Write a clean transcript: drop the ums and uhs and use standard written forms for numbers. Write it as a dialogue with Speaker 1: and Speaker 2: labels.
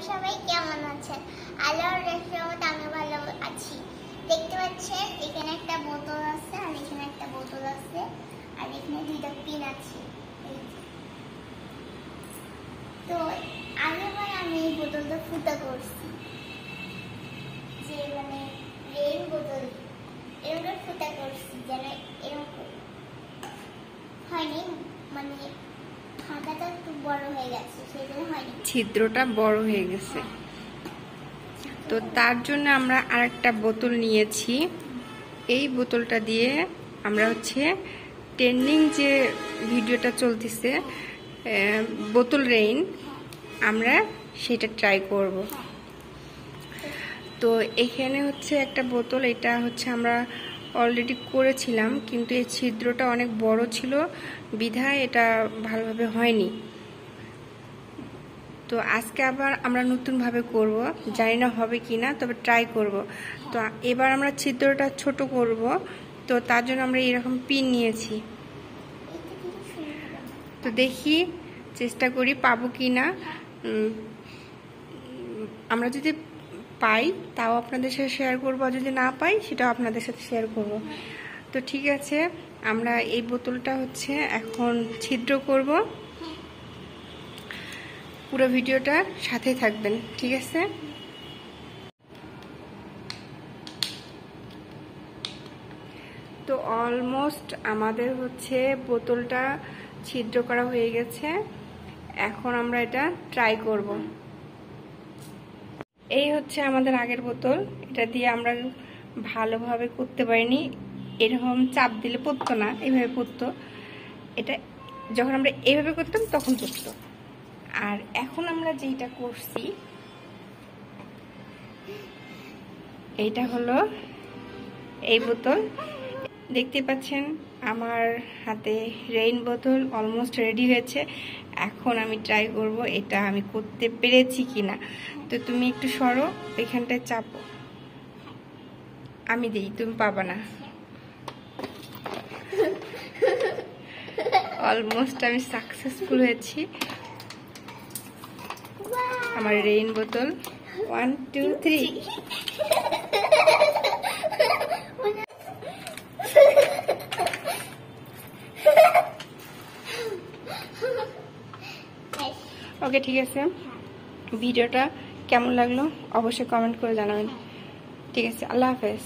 Speaker 1: সবাই কেমন আছেন? আল্লাহর রহমতে আমি ভালো আছি। দেখতে পাচ্ছেন এখানে একটা বোতল আছে আর এখানে একটা বোতল আছে আর এখানে দুইটা পিন আছে। তো আগেরবার আমি এই বোতলটা ফুটা করছি, যে মানে রেইন বোতল এরকম ফুটা করছি যেন এরকম হয়নি, মানে ফাটাটা একটু বড় হয়ে গেছে, সেজন্য হয়নি,
Speaker 2: ছিদ্রটা বড় হয়ে গেছে। তো তার জন্য আমরা আরেকটা বোতল নিয়েছি। এই বোতলটা দিয়ে আমরা ট্রেন্ডিং যে ভিডিওটা চলতেছে বোতল রেইন, আমরা সেটা ট্রাই করব। তো এখানে একটা বোতল, এটা আমরা অলরেডি করেছিলাম, কিন্তু এই ছিদ্রটা অনেক বড় ছিল বিধায় এটা ভালোভাবে হয়নি। তো আজকে আবার আমরা নতুনভাবে করব, জানি না হবে কি না, তবে ট্রাই করব। তো এবার আমরা ছিদ্রটা ছোট করব, তো তার জন্য আমরা এরকম পিন নিয়েছি। তো দেখি, চেষ্টা করি পাবো কি না। আমরা যদি পাই তাও আপনাদের সাথে শেয়ার করবো, আর যদি না পাই সেটাও আপনাদের সাথে শেয়ার করব। তো ঠিক আছে, আমরা এই বোতলটা এখন ছিদ্র করব। পুরো ভিডিওটা সাথে থাকবেন, ঠিক আছে? তো অলমোস্ট আমাদের বোতলটা ছিদ্র করা হয়ে গেছে। এখন আমরা এটা ট্রাই করব। এই আমাদের আগের বোতল, এটা দিয়ে আমরা ভালোভাবে করতে পারিনি। এরকম চাপ দিলে পড়তো না, এইভাবে পড়তো। এটা যখন আমরা এইভাবে করতাম তখন পড়তো। আর এখন আমরা যেটা করছি, এইটা হলো এই বোতল। দেখতে পাচ্ছেন আমার হাতে রেইন বোতল অলমোস্ট রেডি হয়েছে। এখন আমি ট্রাই করব এটা আমি করতে পেরেছি কিনা। তো তুমি একটু সরো, এখানটায় চাপো, আমি দিই, তুমি পাবা না। অলমোস্ট আমি সাকসেসফুল হয়েছি। আমার রেইন বোতল 1 2 3। ওকে, ঠিক আছে। ভিডিওটা কেমন লাগলো অবশ্যই কমেন্ট করে জানাবেন। ঠিক আছে, আল্লাহ হাফেজ।